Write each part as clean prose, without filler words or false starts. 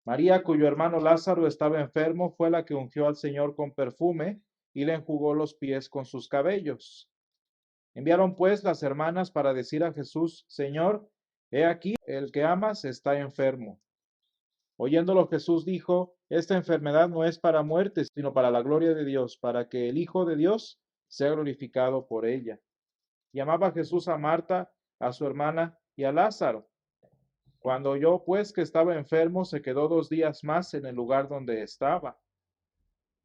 María, cuyo hermano Lázaro estaba enfermo, fue la que ungió al Señor con perfume y le enjugó los pies con sus cabellos. Enviaron pues las hermanas para decir a Jesús: Señor, he aquí, el que amas está enfermo. Oyéndolo Jesús dijo: Esta enfermedad no es para muerte, sino para la gloria de Dios, para que el Hijo de Dios sea glorificado por ella. Llamaba Jesús a Marta, a su hermana y a Lázaro. Cuando oyó pues que estaba enfermo, se quedó 2 días más en el lugar donde estaba.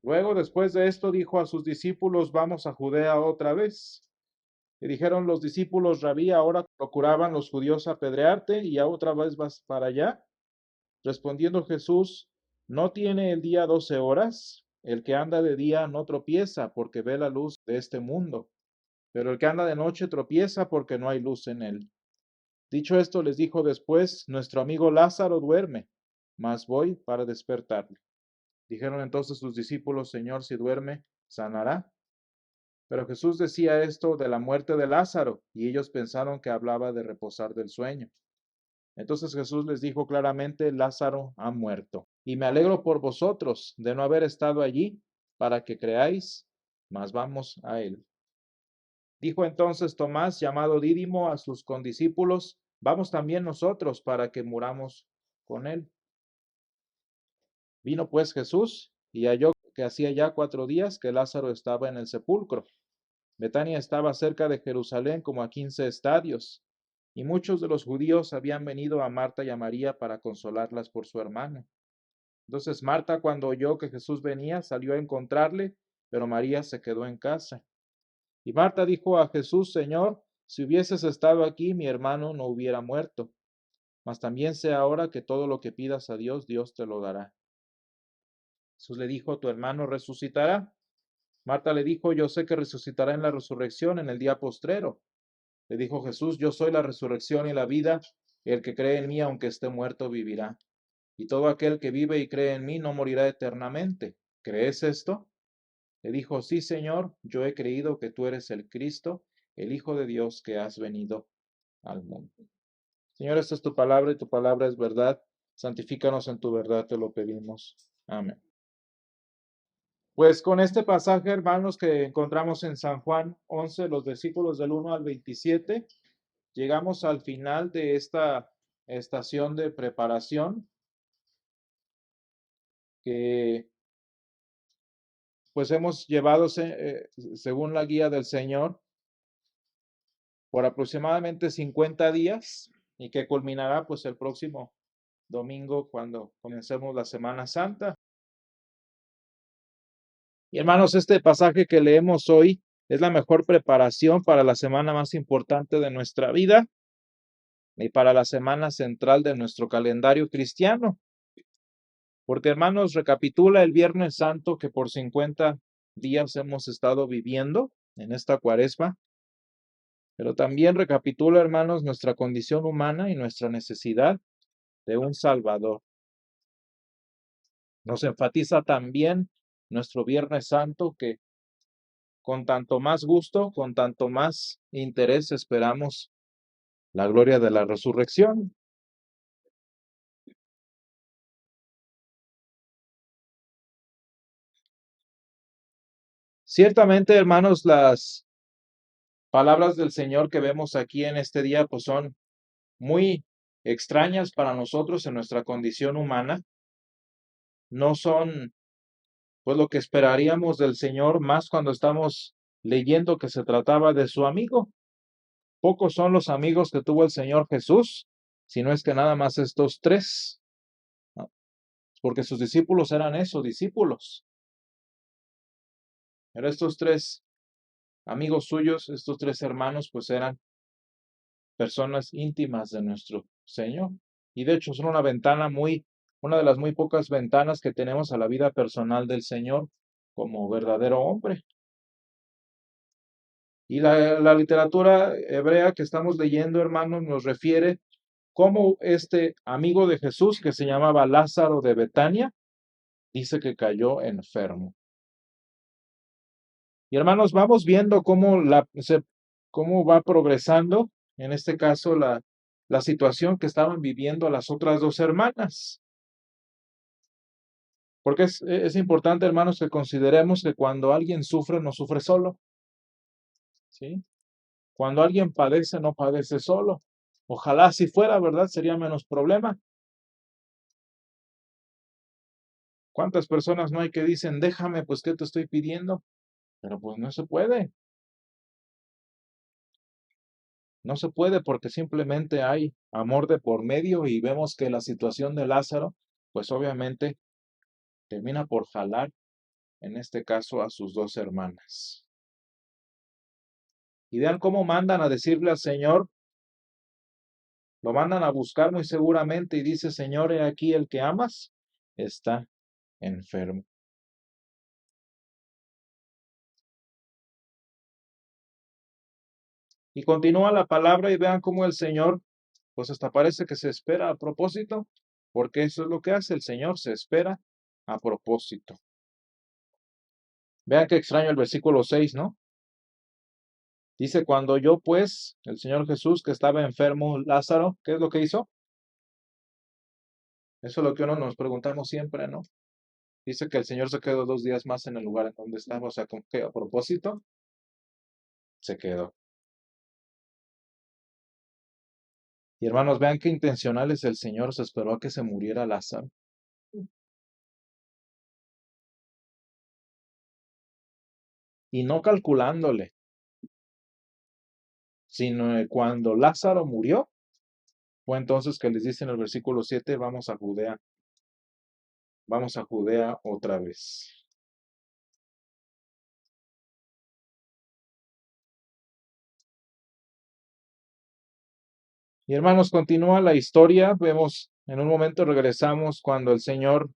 Luego, después de esto, dijo a sus discípulos: Vamos a Judea otra vez. Le dijeron los discípulos: Rabí, ahora procuraban los judíos apedrearte, y ya otra vez vas para allá. Respondiendo Jesús: ¿No tiene el día 12 horas? El que anda de día no tropieza, porque ve la luz de este mundo, pero el que anda de noche tropieza, porque no hay luz en él. Dicho esto, les dijo después: Nuestro amigo Lázaro duerme, mas voy para despertarle. Dijeron entonces sus discípulos: Señor, si duerme, sanará. Pero Jesús decía esto de la muerte de Lázaro, y ellos pensaron que hablaba de reposar del sueño. Entonces Jesús les dijo claramente: Lázaro ha muerto, y me alegro por vosotros de no haber estado allí, para que creáis, mas vamos a él. Dijo entonces Tomás, llamado Dídimo, a sus condiscípulos: Vamos también nosotros para que muramos con él. Vino pues Jesús y halló que hacía ya 4 días que Lázaro estaba en el sepulcro. Betania estaba cerca de Jerusalén, como a 15 estadios, y muchos de los judíos habían venido a Marta y a María para consolarlas por su hermano. Entonces Marta, cuando oyó que Jesús venía, salió a encontrarle, pero María se quedó en casa. Y Marta dijo a Jesús: Señor, si hubieses estado aquí, mi hermano no hubiera muerto. Mas también sé ahora que todo lo que pidas a Dios, Dios te lo dará. Jesús le dijo: Tu hermano resucitará. Marta le dijo: Yo sé que resucitará en la resurrección en el día postrero. Le dijo Jesús: Yo soy la resurrección y la vida. El que cree en mí, aunque esté muerto, vivirá. Y todo aquel que vive y cree en mí no morirá eternamente. ¿Crees esto? Le dijo: Sí, Señor, yo he creído que tú eres el Cristo, el Hijo de Dios, que has venido al mundo. Señor, esta es tu palabra y tu palabra es verdad. Santifícanos en tu verdad, te lo pedimos. Amén. Pues con este pasaje, hermanos, que encontramos en San Juan 11, los versículos del 1 al 27, llegamos al final de esta estación de preparación que pues hemos llevado, según la guía del Señor, por aproximadamente 50 días y que culminará pues el próximo domingo cuando comencemos la Semana Santa. Y hermanos, este pasaje que leemos hoy es la mejor preparación para la semana más importante de nuestra vida y para la semana central de nuestro calendario cristiano. Porque, hermanos, recapitula el Viernes Santo que por 50 días hemos estado viviendo en esta cuaresma, pero también recapitula, hermanos, nuestra condición humana y nuestra necesidad de un Salvador. Nos enfatiza también nuestro Viernes Santo que con tanto más gusto, con tanto más interés esperamos la gloria de la resurrección. Ciertamente, hermanos, las palabras del Señor que vemos aquí en este día pues son muy extrañas para nosotros en nuestra condición humana. No son pues lo que esperaríamos del Señor, más cuando estamos leyendo que se trataba de su amigo. Pocos son los amigos que tuvo el Señor Jesús, si no es que nada más estos tres, ¿no? Porque sus discípulos eran esos discípulos. Pero estos tres amigos suyos, estos tres hermanos, pues eran personas íntimas de nuestro Señor. Y de hecho son una de las muy pocas ventanas que tenemos a la vida personal del Señor como verdadero hombre. Y la literatura hebrea que estamos leyendo, hermanos, nos refiere cómo este amigo de Jesús, que se llamaba Lázaro de Betania, dice que cayó enfermo. Y hermanos, vamos viendo cómo va progresando, en este caso, la situación que estaban viviendo las otras dos hermanas. Porque es importante, hermanos, que consideremos que cuando alguien sufre, no sufre solo, ¿sí? Cuando alguien padece, no padece solo. Ojalá si fuera, ¿verdad? Sería menos problema. ¿Cuántas personas no hay que dicen, déjame, pues, ¿qué te estoy pidiendo? Pero pues no se puede. No se puede porque simplemente hay amor de por medio y vemos que la situación de Lázaro, pues obviamente termina por jalar, en este caso, a sus dos hermanas. Y vean cómo mandan a decirle al Señor, lo mandan a buscar muy seguramente y dice, Señor, he aquí el que amas está enfermo. Y continúa la palabra y vean cómo el Señor, pues hasta parece que se espera a propósito, porque eso es lo que hace el Señor, se espera a propósito. Vean qué extraño el versículo 6, ¿no? Dice, cuando oyó pues el Señor Jesús que estaba enfermo Lázaro, ¿qué es lo que hizo? Eso es lo que uno nos preguntamos siempre, ¿no? Dice que el Señor se quedó 2 días más en el lugar en donde estaba, o sea, ¿con qué? A propósito, se quedó. Y hermanos, vean qué intencional es el Señor, se esperó a que se muriera Lázaro. Y no calculándole, sino cuando Lázaro murió, fue entonces que les dice en el versículo 7, vamos a Judea otra vez. Y hermanos, continúa la historia, vemos, en un momento regresamos cuando el Señor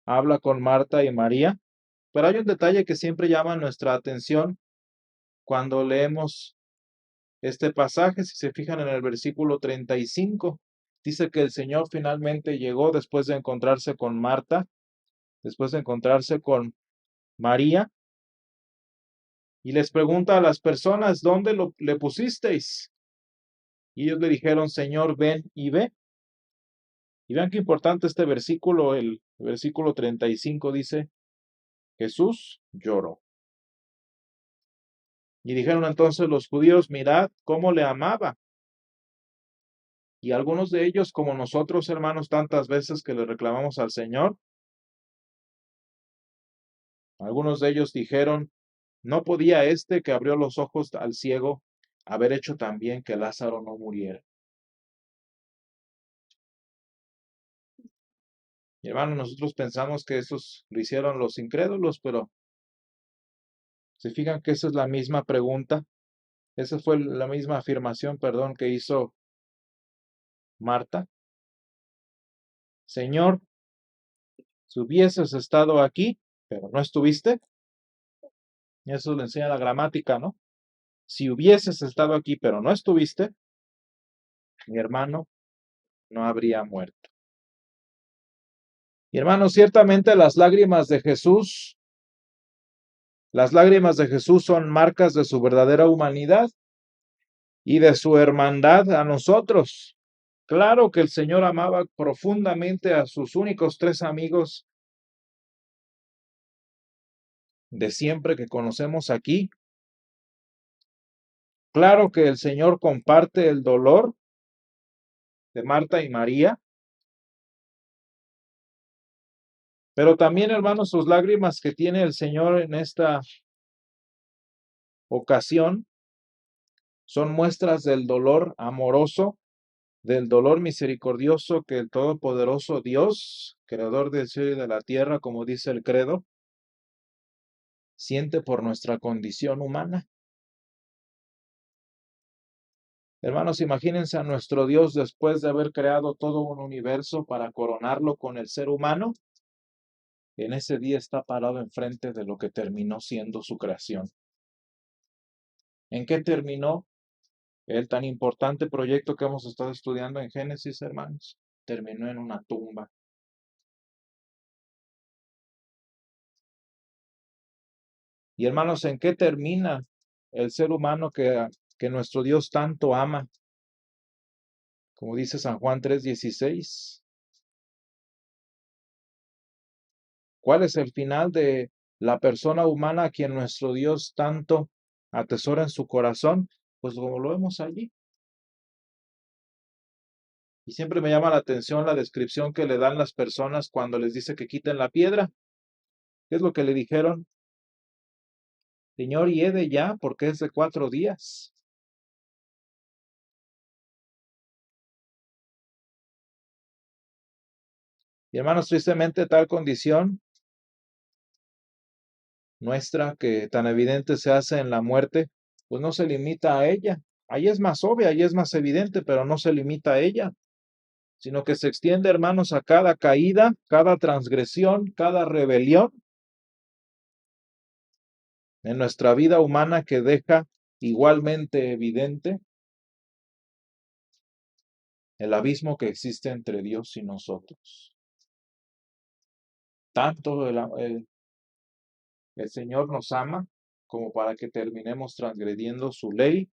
habla con Marta y María, pero hay un detalle que siempre llama nuestra atención cuando leemos este pasaje, si se fijan en el versículo 35, dice que el Señor finalmente llegó después de encontrarse con Marta, después de encontrarse con María, y les pregunta a las personas, ¿dónde le pusisteis? Y ellos le dijeron, Señor, ven y ve. Y vean qué importante este versículo, el versículo 35 dice, Jesús lloró. Y dijeron entonces los judíos, mirad cómo le amaba. Y algunos de ellos, como nosotros, hermanos, tantas veces que le reclamamos al Señor, algunos de ellos dijeron, ¿no podía este que abrió los ojos al ciego haber hecho también que Lázaro no muriera? Y hermanos, nosotros pensamos que esos lo hicieron los incrédulos, pero se fijan que esa es la misma pregunta, esa fue la misma afirmación, perdón, que hizo Marta. Señor, si hubieses estado aquí, pero no estuviste, y eso le enseña la gramática, ¿no? Si hubieses estado aquí, pero no estuviste, mi hermano no habría muerto. Y hermanos, ciertamente las lágrimas de Jesús son marcas de su verdadera humanidad y de su hermandad a nosotros. Claro que el Señor amaba profundamente a sus únicos 3 amigos de siempre que conocemos aquí. Claro que el Señor comparte el dolor de Marta y María, pero también, hermanos, sus lágrimas que tiene el Señor en esta ocasión son muestras del dolor amoroso, del dolor misericordioso que el Todopoderoso Dios, creador del cielo y de la tierra, como dice el credo, siente por nuestra condición humana. Hermanos, imagínense a nuestro Dios después de haber creado todo un universo para coronarlo con el ser humano. En ese día está parado enfrente de lo que terminó siendo su creación. ¿En qué terminó el tan importante proyecto que hemos estado estudiando en Génesis, hermanos? Terminó en una tumba. Y hermanos, ¿en qué termina el ser humano que nuestro Dios tanto ama? Como dice San Juan 3:16. ¿Cuál es el final de la persona humana a quien nuestro Dios tanto atesora en su corazón? Pues como lo vemos allí. Y siempre me llama la atención la descripción que le dan las personas cuando les dice que quiten la piedra. ¿Qué es lo que le dijeron? Señor, hiede ya, porque es de 4 días. Y hermanos, tristemente tal condición nuestra que tan evidente se hace en la muerte, pues no se limita a ella. Ahí es más obvia, ahí es más evidente, pero no se limita a ella, sino que se extiende, hermanos, a cada caída, cada transgresión, cada rebelión en nuestra vida humana que deja igualmente evidente el abismo que existe entre Dios y nosotros. Tanto el Señor nos ama como para que terminemos transgrediendo su ley,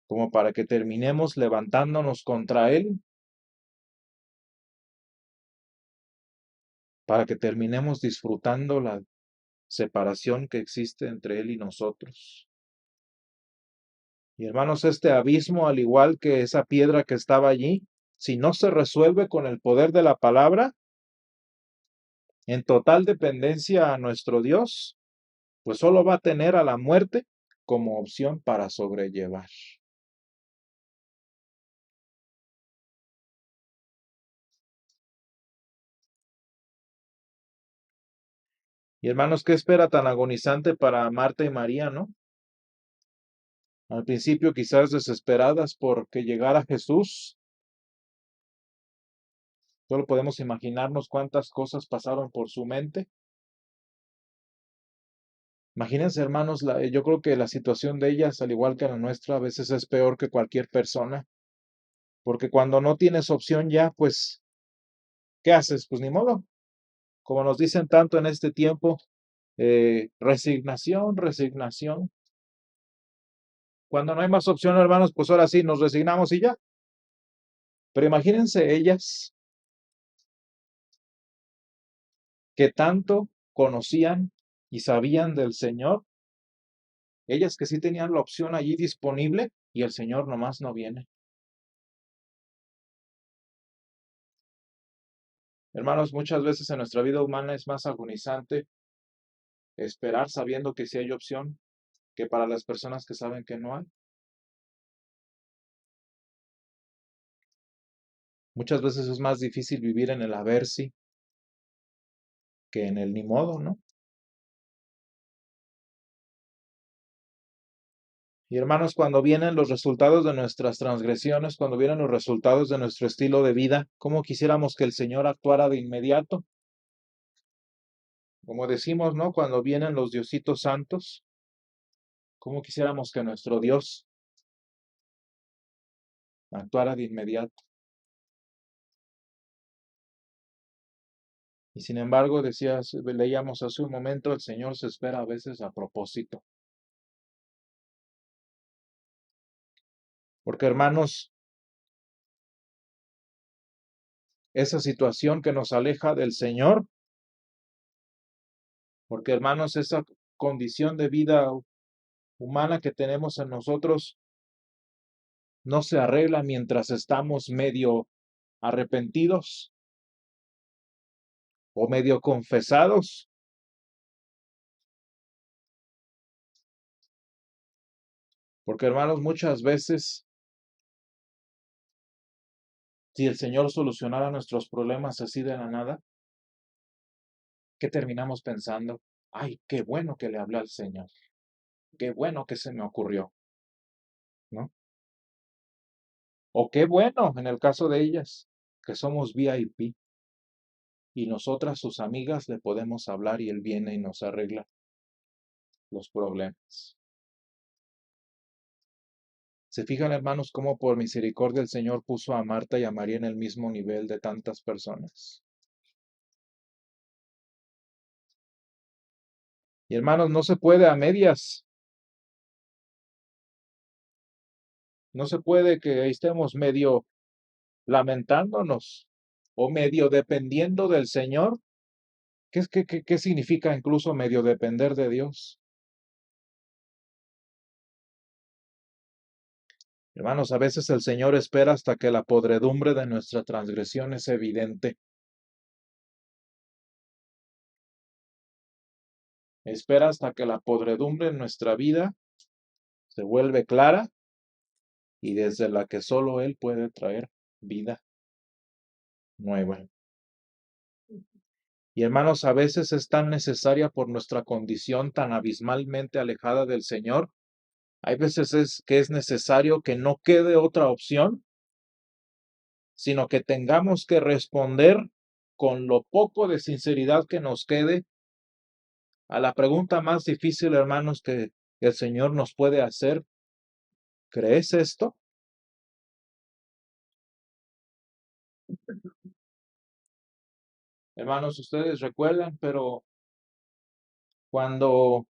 como para que terminemos levantándonos contra Él, para que terminemos disfrutando la separación que existe entre Él y nosotros. Y hermanos, este abismo, al igual que esa piedra que estaba allí, si no se resuelve con el poder de la palabra, en total dependencia a nuestro Dios, pues solo va a tener a la muerte como opción para sobrellevar. Y hermanos, ¿qué espera tan agonizante para Marta y María, no? Al principio quizás desesperadas porque llegara Jesús, solo podemos imaginarnos cuántas cosas pasaron por su mente. Imagínense, hermanos, yo creo que la situación de ellas, al igual que la nuestra, a veces es peor que cualquier persona, porque cuando no tienes opción ya, pues, ¿qué haces? Pues ni modo. Como nos dicen tanto en este tiempo, resignación, resignación. Cuando no hay más opción, hermanos, pues ahora sí nos resignamos y ya. Pero imagínense ellas que tanto conocían y sabían del Señor, ellas que sí tenían la opción allí disponible y el Señor nomás no viene. Hermanos, muchas veces en nuestra vida humana es más agonizante esperar sabiendo que sí hay opción que para las personas que saben que no hay. Muchas veces es más difícil vivir en el a ver si que en el ni modo, ¿no? Y hermanos, cuando vienen los resultados de nuestras transgresiones, cuando vienen los resultados de nuestro estilo de vida, ¿cómo quisiéramos que el Señor actuara de inmediato? Como decimos, ¿no? Cuando vienen los diositos santos, ¿cómo quisiéramos que nuestro Dios actuara de inmediato? Y sin embargo, leíamos hace un momento, el Señor se espera a veces a propósito. Porque hermanos, esa situación que nos aleja del Señor, porque hermanos, esa condición de vida humana que tenemos en nosotros no se arregla mientras estamos medio arrepentidos o medio confesados. Porque hermanos, muchas veces, si el Señor solucionara nuestros problemas así de la nada, ¿qué terminamos pensando? Ay, qué bueno que le hablé al Señor. Qué bueno que se me ocurrió, ¿no? O qué bueno, en el caso de ellas, que somos VIP y nosotras, sus amigas, le podemos hablar y él viene y nos arregla los problemas. ¿Se fijan, hermanos, cómo por misericordia el Señor puso a Marta y a María en el mismo nivel de tantas personas? Y hermanos, no se puede a medias. No se puede que estemos medio lamentándonos o medio dependiendo del Señor ¿Qué significa incluso medio depender de Dios? Hermanos, a veces el Señor espera hasta que la podredumbre de nuestra transgresión es evidente. Espera hasta que la podredumbre en nuestra vida se vuelve clara y desde la que solo Él puede traer vida nueva. Y hermanos, a veces es tan necesaria por nuestra condición tan abismalmente alejada del Señor. Hay veces que es necesario que no quede otra opción, sino que tengamos que responder con lo poco de sinceridad que nos quede a la pregunta más difícil, hermanos, que el Señor nos puede hacer. ¿Crees esto? Hermanos, ustedes recuerdan, pero cuando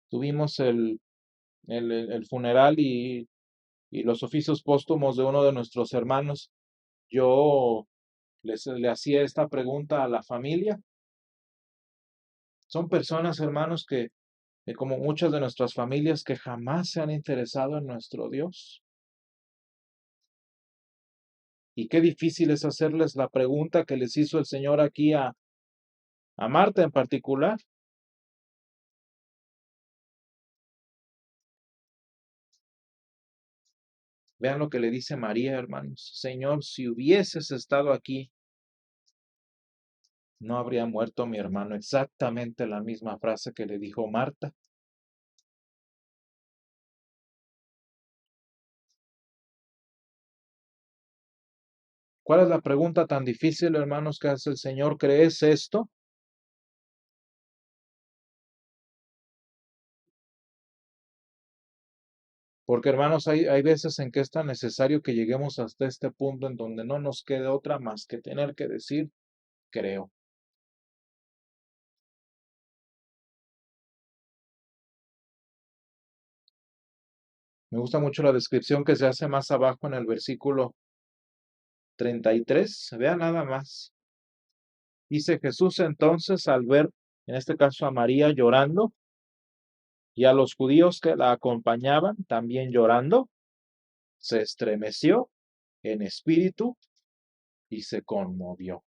tuvimos el funeral y los oficios póstumos de uno de nuestros hermanos, yo le hacía esta pregunta a la familia. Son personas, hermanos, que como muchas de nuestras familias, que jamás se han interesado en nuestro Dios. Y qué difícil es hacerles la pregunta que les hizo el Señor aquí a Marta en particular. Vean lo que le dice María, hermanos. Señor, si hubieses estado aquí, no habría muerto mi hermano. Exactamente la misma frase que le dijo Marta. ¿Cuál es la pregunta tan difícil, hermanos, que hace el Señor? ¿Crees esto? Porque, hermanos, hay veces en que es tan necesario que lleguemos hasta este punto en donde no nos quede otra más que tener que decir, creo. Me gusta mucho la descripción que se hace más abajo en el versículo 33. Vea nada más. Dice Jesús entonces al ver, en este caso a María llorando, y a los judíos que la acompañaban también llorando, se estremeció en espíritu y se conmovió.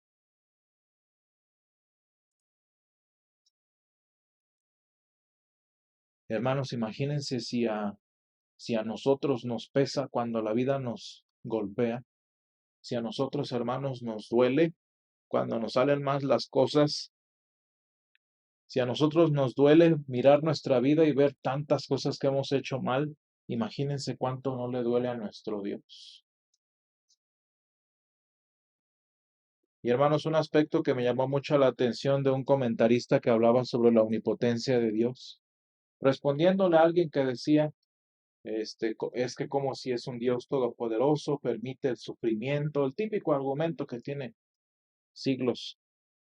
Hermanos, imagínense si a nosotros nos pesa cuando la vida nos golpea, si a nosotros, hermanos, nos duele cuando nos salen más las cosas, si a nosotros nos duele mirar nuestra vida y ver tantas cosas que hemos hecho mal, imagínense cuánto no le duele a nuestro Dios. Y hermanos, un aspecto que me llamó mucho la atención de un comentarista que hablaba sobre la omnipotencia de Dios, respondiéndole a alguien que decía, es que como si es un Dios todopoderoso, permite el sufrimiento, el típico argumento que tiene siglos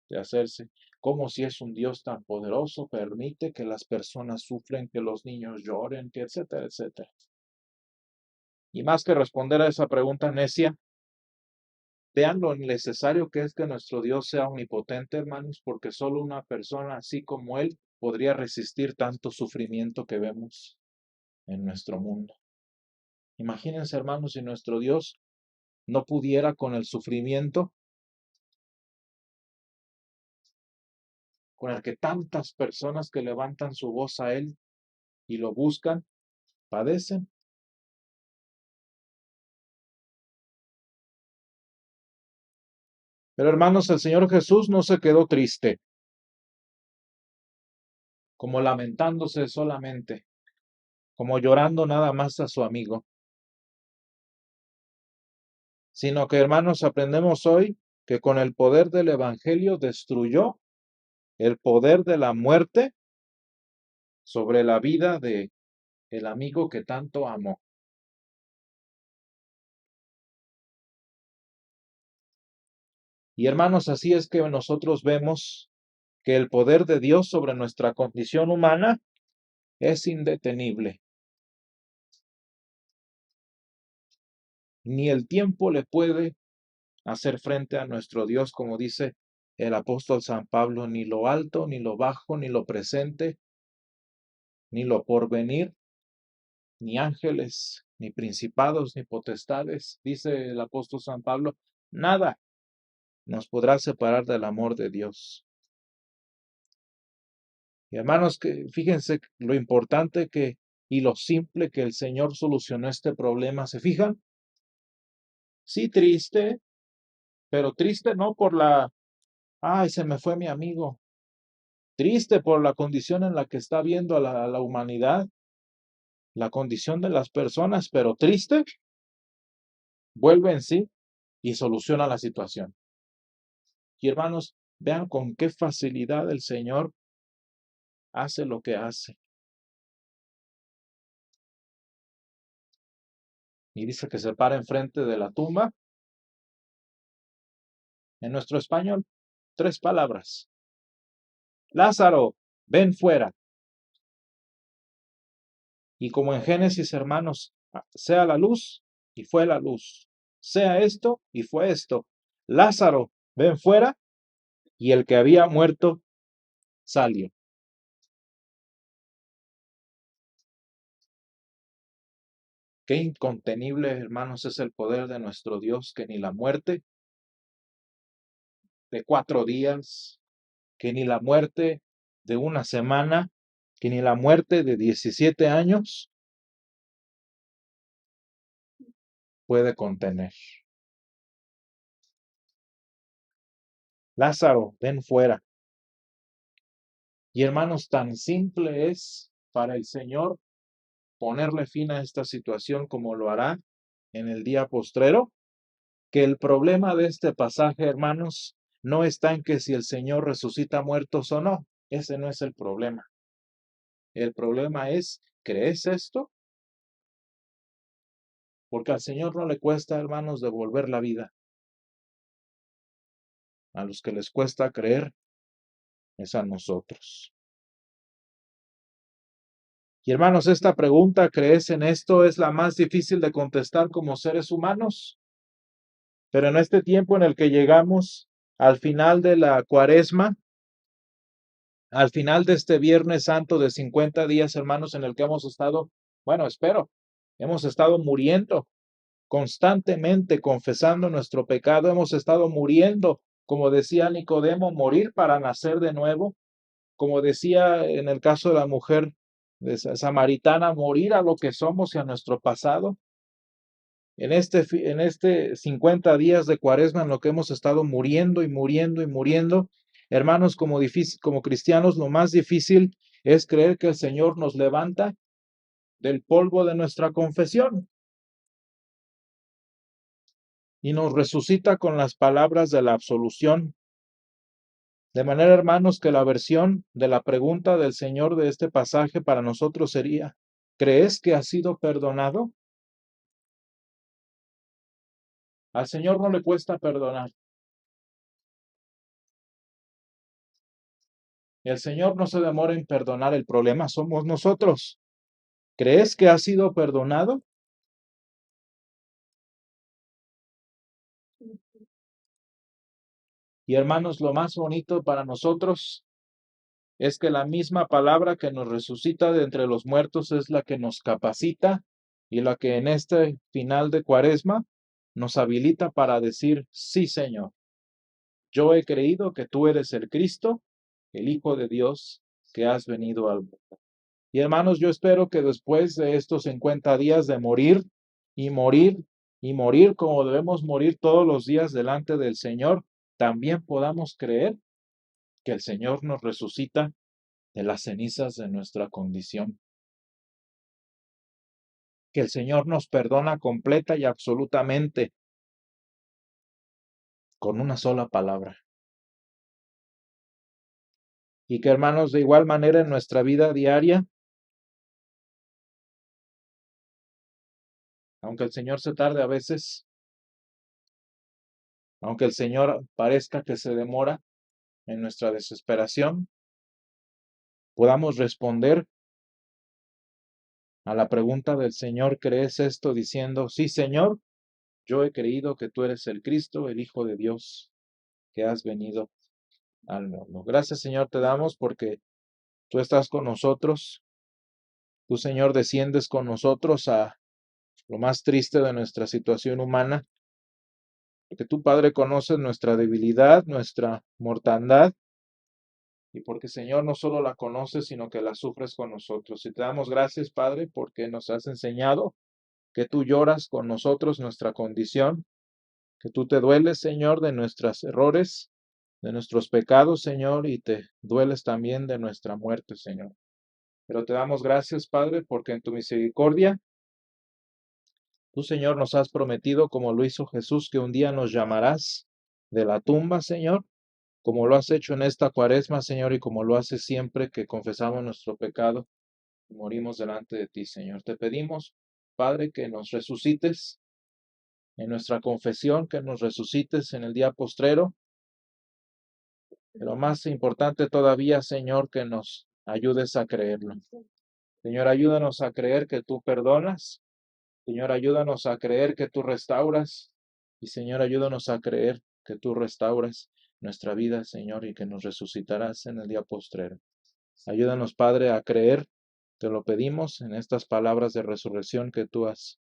de hacerse, como si es un Dios tan poderoso, permite que las personas sufren, que los niños lloren, que etcétera, etcétera. Y más que responder a esa pregunta necia, vean lo necesario que es que nuestro Dios sea omnipotente, hermanos, porque solo una persona así como Él podría resistir tanto sufrimiento que vemos en nuestro mundo. Imagínense, hermanos, si nuestro Dios no pudiera con el sufrimiento con el que tantas personas que levantan su voz a Él y lo buscan, padecen. Pero hermanos, el Señor Jesús no se quedó triste, como lamentándose solamente, como llorando nada más a su amigo, sino que, hermanos, aprendemos hoy que con el poder del Evangelio destruyó el poder de la muerte sobre la vida de el amigo que tanto amó. Y hermanos, así es que nosotros vemos que el poder de Dios sobre nuestra condición humana es indetenible. Ni el tiempo le puede hacer frente a nuestro Dios, como dice el apóstol San Pablo, ni lo alto, ni lo bajo, ni lo presente, ni lo porvenir, ni ángeles, ni principados, ni potestades, dice el apóstol San Pablo, nada nos podrá separar del amor de Dios. Y hermanos, que fíjense lo importante que y lo simple que el Señor solucionó este problema. ¿Se fijan? Sí, triste, pero triste no por ay, se me fue mi amigo. Triste por la condición en la que está viendo a la humanidad, la condición de las personas, pero triste, vuelve en sí y soluciona la situación. Y hermanos, vean con qué facilidad el Señor hace lo que hace. Y dice que se para enfrente de la tumba. En nuestro español, 3 palabras. Lázaro, ven fuera. Y como en Génesis, hermanos, sea la luz y fue la luz. Sea esto y fue esto. Lázaro, ven fuera. Y el que había muerto salió. Qué incontenible, hermanos, es el poder de nuestro Dios, que ni la muerte de 4 días, que ni la muerte de una semana, que ni la muerte de 17 años puede contener. Lázaro, ven fuera. Y hermanos, tan simple es para el Señor ponerle fin a esta situación como lo hará en el día postrero, que el problema de este pasaje, hermanos, no está en que si el Señor resucita muertos o no. Ese no es el problema. El problema es, ¿crees esto? Porque al Señor no le cuesta, hermanos, devolver la vida. A los que les cuesta creer es a nosotros. Y hermanos, esta pregunta, ¿crees en esto? Es la más difícil de contestar como seres humanos. Pero en este tiempo en el que llegamos al final de la Cuaresma, al final de este Viernes Santo de 50 días, hermanos, en el que hemos estado, bueno, hemos estado muriendo constantemente, confesando nuestro pecado, hemos estado muriendo, como decía Nicodemo, morir para nacer de nuevo, como decía en el caso de la mujer samaritana, morir a lo que somos y a nuestro pasado. En este 50 días de Cuaresma en lo que hemos estado muriendo y muriendo y muriendo, hermanos, como cristianos, lo más difícil es creer que el Señor nos levanta del polvo de nuestra confesión y nos resucita con las palabras de la absolución. De manera, hermanos, que la versión de la pregunta del Señor de este pasaje para nosotros sería, ¿crees que has sido perdonado? Al Señor no le cuesta perdonar. El Señor no se demora en perdonar, el problema somos nosotros. ¿Crees que has sido perdonado? Y hermanos, lo más bonito para nosotros es que la misma palabra que nos resucita de entre los muertos es la que nos capacita y la que en este final de Cuaresma nos habilita para decir, sí, Señor, yo he creído que tú eres el Cristo, el Hijo de Dios, que has venido al mundo. Y hermanos, yo espero que después de estos 50 días de morir y morir y morir como debemos morir todos los días delante del Señor, también podamos creer que el Señor nos resucita de las cenizas de nuestra condición, que el Señor nos perdona completa y absolutamente con una sola palabra. Y que, hermanos, de igual manera en nuestra vida diaria, aunque el Señor se tarde a veces, aunque el Señor parezca que se demora en nuestra desesperación, podamos responder a la pregunta del Señor, ¿crees esto? Diciendo, sí, Señor, yo he creído que tú eres el Cristo, el Hijo de Dios, que has venido al mundo. Gracias, Señor, te damos porque tú estás con nosotros. Tú, Señor, desciendes con nosotros a lo más triste de nuestra situación humana, porque tú, Padre, conoces nuestra debilidad, nuestra mortandad, y porque, Señor, no solo la conoces, sino que la sufres con nosotros. Y te damos gracias, Padre, porque nos has enseñado que tú lloras con nosotros nuestra condición, que tú te dueles, Señor, de nuestros errores, de nuestros pecados, Señor, y te dueles también de nuestra muerte, Señor. Pero te damos gracias, Padre, porque en tu misericordia, tú, Señor, nos has prometido, como lo hizo Jesús, que un día nos llamarás de la tumba, Señor, como lo has hecho en esta cuaresma, Señor, y como lo haces siempre que confesamos nuestro pecado y morimos delante de ti, Señor. Te pedimos, Padre, que nos resucites en nuestra confesión, que nos resucites en el día postrero. Pero más importante todavía, Señor, que nos ayudes a creerlo. Señor, ayúdanos a creer que tú perdonas. Señor, ayúdanos a creer que tú restauras. Y Señor, ayúdanos a creer que tú restauras nuestra vida, Señor, y que nos resucitarás en el día postrero. Ayúdanos, Padre, a creer. Te lo pedimos en estas palabras de resurrección que tú has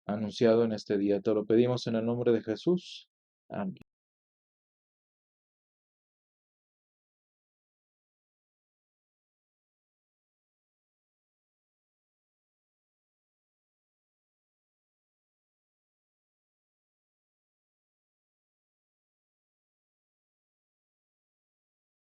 anunciado en este día. Te lo pedimos en el nombre de Jesús. Amén.